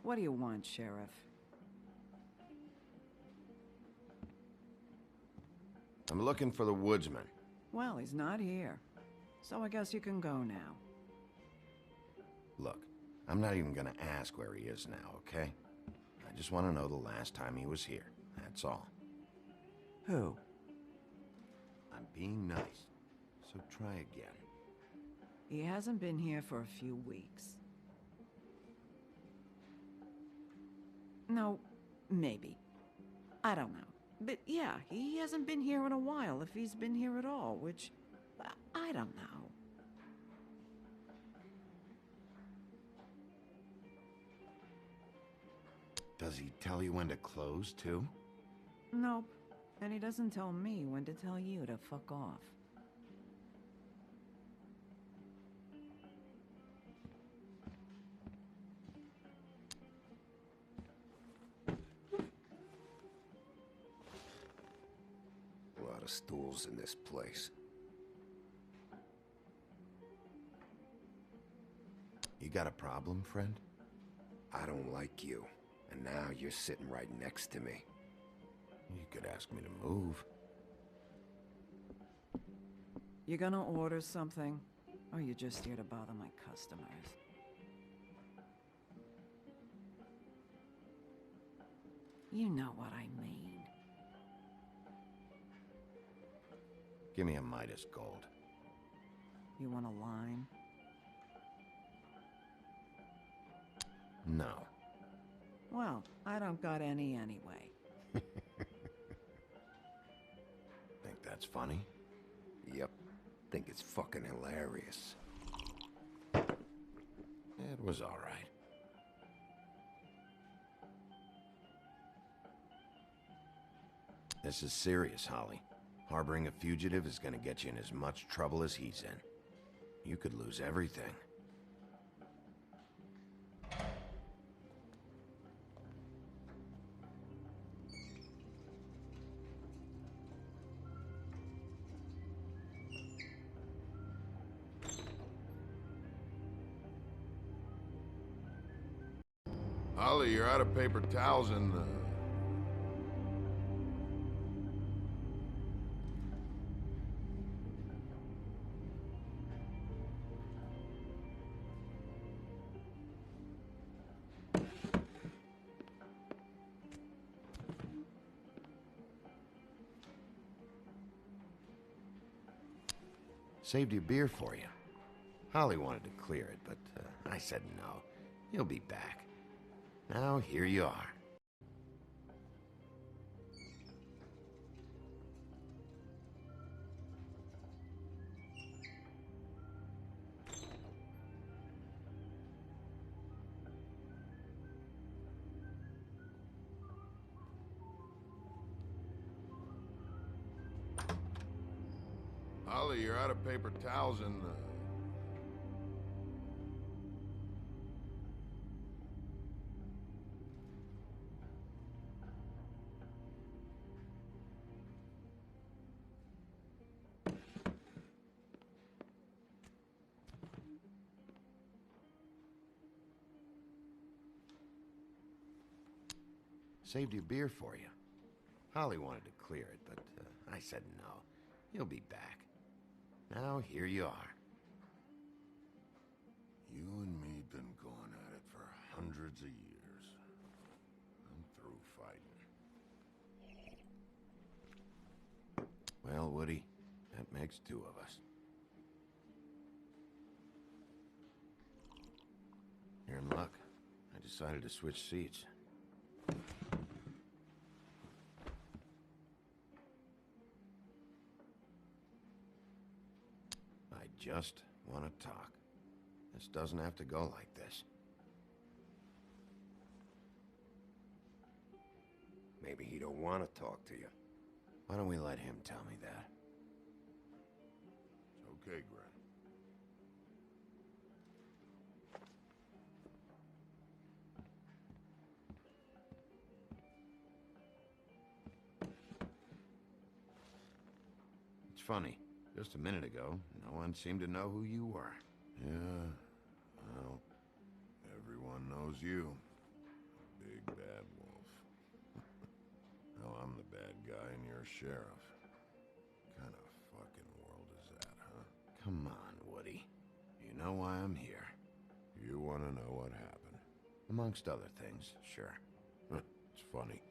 What do you want, Sheriff? I'm looking for the woodsman. Well, he's not here. So I guess you can go now. Look, I'm not even gonna ask where he is now, okay? I just want to know the last time he was here. That's all. Who? I'm being nice, so try again. He hasn't been here for a few weeks. No, maybe. I don't know. But yeah, he hasn't been here in a while, if he's been here at all, which... I don't know. Does he tell you when to close, too? Nope. And he doesn't tell me when to tell you to fuck off. A lot of stools in this place. You got a problem, friend? I don't like you. And now you're sitting right next to me. You could ask me to move. You gonna order something? Or you just here to bother my customers? You know what I mean. Give me a Midas Gold. You want a line? No. Well, I don't got any anyway. Think that's funny? Yep. Think it's fucking hilarious. It was all right. This is serious, Holly. Harboring a fugitive is gonna get you in as much trouble as he's in. You could lose everything. Holly, you're out of paper towels and, Saved your beer for you. Holly wanted to clear it, but I said no. He'll be back. Now here you are. Holly, you're out of paper towels and, Saved your beer for you. Holly wanted to clear it, but I said no. He'll be back. Now here you are. you and me been going at it for hundreds of years. I'm through fighting. Well, Woody, that makes two of us. You're in luck. I decided to switch seats. I just want to talk. This doesn't have to go like this. Maybe he don't want to talk to you. Why don't we let him tell me that? It's okay, Gren. It's funny. Just a minute ago, no one seemed to know who you were. Yeah, well, everyone knows you. Big bad wolf. Hell, I'm the bad guy and you're sheriff. Kind of fucking world is that, huh? Come on, Woody. You know why I'm here. You want to know what happened? Amongst other things, sure. It's funny.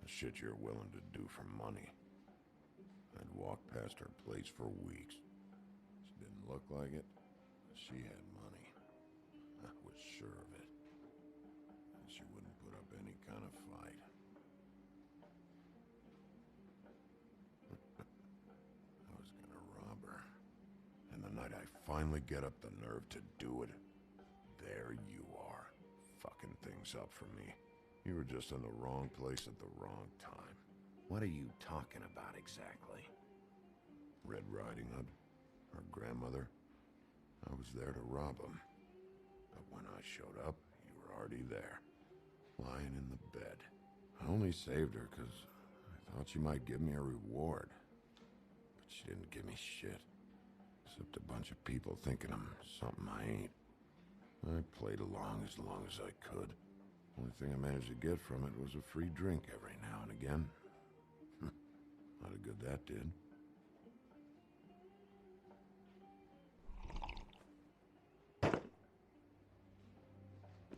The shit you're willing to do for money. I'd walk past her place for weeks. She didn't look like it, but she had money. I was sure of it. And she wouldn't put up any kind of fight. I was gonna rob her. And the night I finally get up the nerve to do it, there you are, fucking things up for me. You were just in the wrong place at the wrong time. What are you talking about exactly? Red Riding Hood, her grandmother. I was there to rob him. But when I showed up, you were already there, lying in the bed. I only saved her because I thought she might give me a reward. But she didn't give me shit. Except a bunch of people thinking I'm something I ain't. I played along as I could. Only thing I managed to get from it was a free drink every now and again. Not a good that did.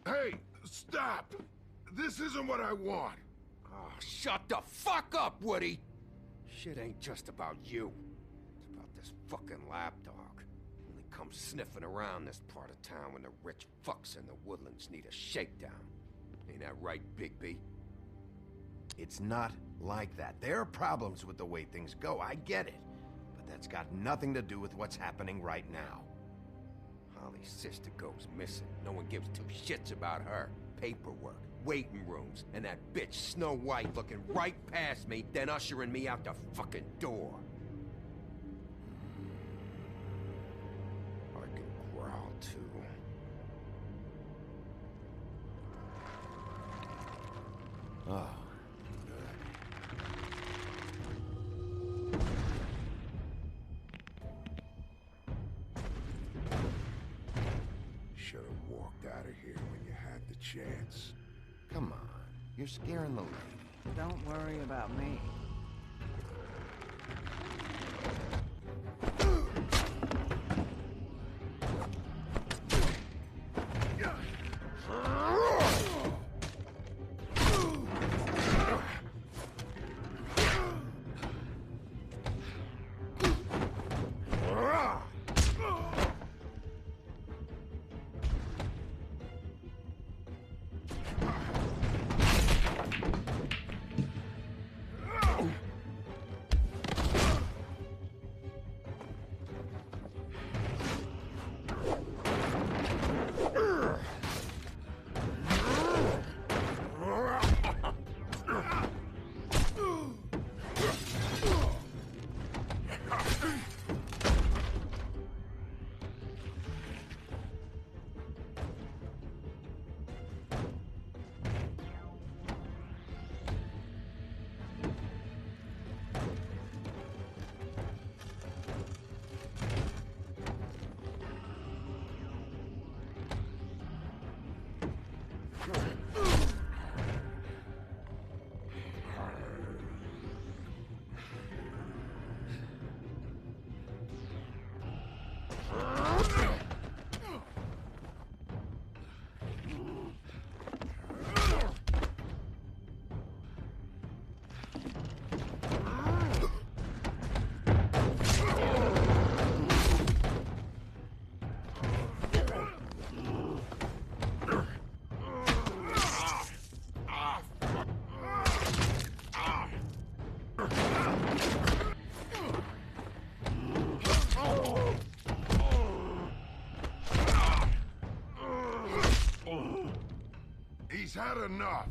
Hey, stop! This isn't what I want! Oh, shut the fuck up, Woody! Shit ain't just about you. It's about this fucking lapdog. Only comes sniffing around this part of town when the rich fucks in the woodlands need a shakedown. Ain't that right, Bigby? It's not like that. There are problems with the way things go, I get it. But that's got nothing to do with what's happening right now. Holly's sister goes missing. No one gives two shits about her. Paperwork, waiting rooms, and that bitch Snow White looking right past me, then ushering me out the fucking door. I can growl too. Oh, Should have walked out of here when you had the chance. come on. You're scaring the lady. Don't worry about me. He's had enough.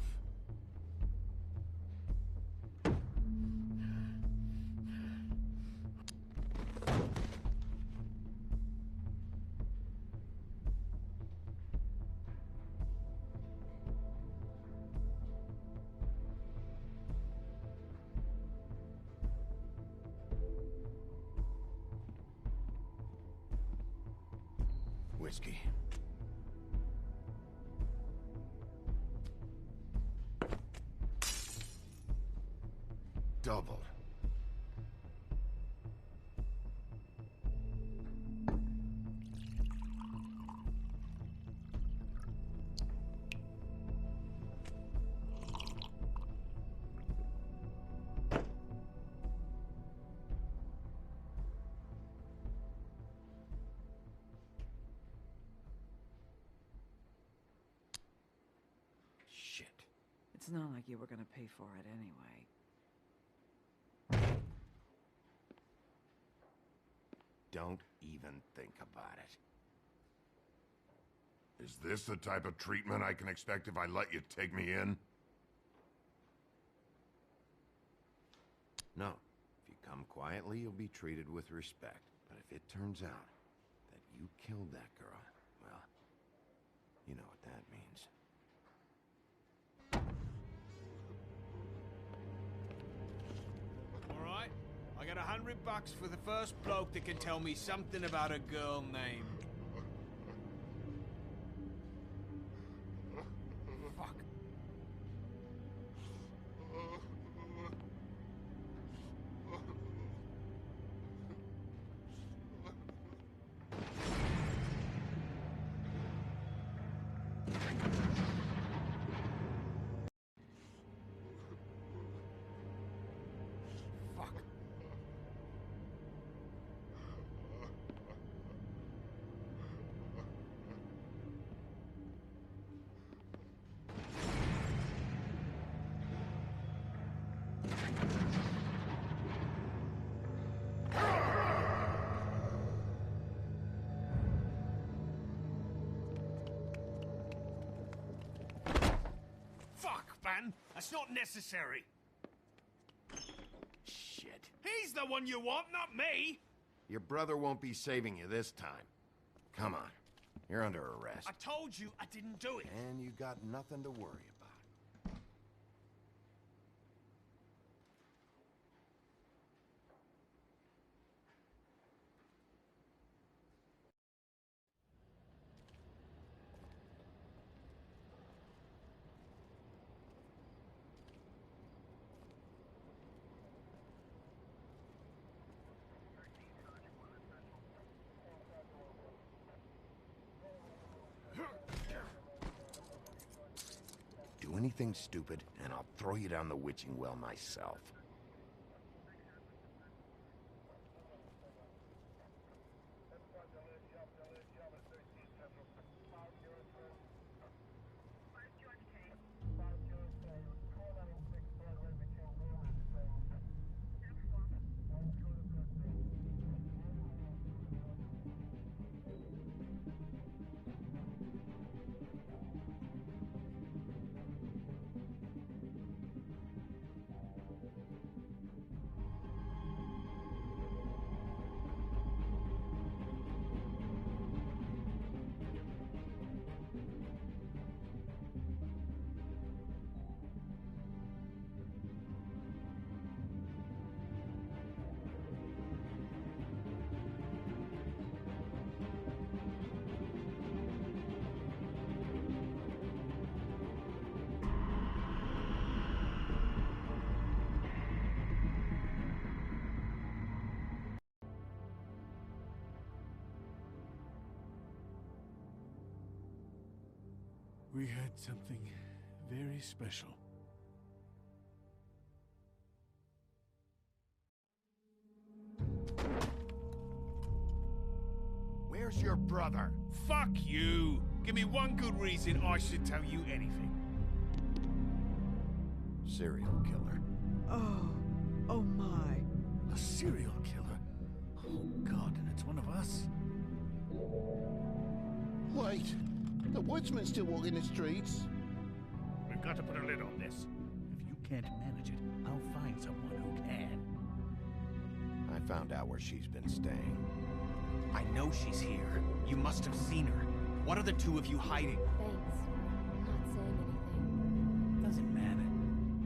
Whiskey. double. Shit. It's not like you were gonna pay for it anyway. Don't even think about it. Is this the type of treatment I can expect if I let you take me in? No. If you come quietly, you'll be treated with respect. But if it turns out that you killed that girl, well, you know what that means. Alright, I got $100 for the first bloke that can tell me something about a girl named... Fuck. Fuck. Fuck, man! That's not necessary! Shit. He's the one you want, not me! Your brother won't be saving you this time. Come on. You're under arrest. I told you I didn't do it. And you got nothing to worry about. Do anything stupid, and I'll throw you down the witching well myself. We had something very special. Where's your brother? Fuck you! Give me one good reason I should tell you anything. Serial killer. Oh my. A serial killer? Oh God, and it's one of us? Wait, the woodsman's still walking the streets. We've got to put a lid on this. If you can't manage it, I'll find someone who can. I found out where she's been staying. I know she's here. You must have seen her. What are the two of you hiding? Thanks for not saying anything. Doesn't matter.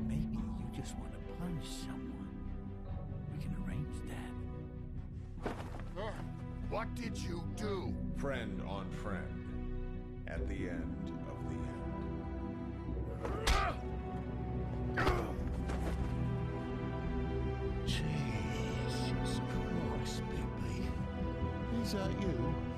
Maybe you just want to punish someone. We can arrange that. What did you do? Friend on friend. At the end of the end. that you?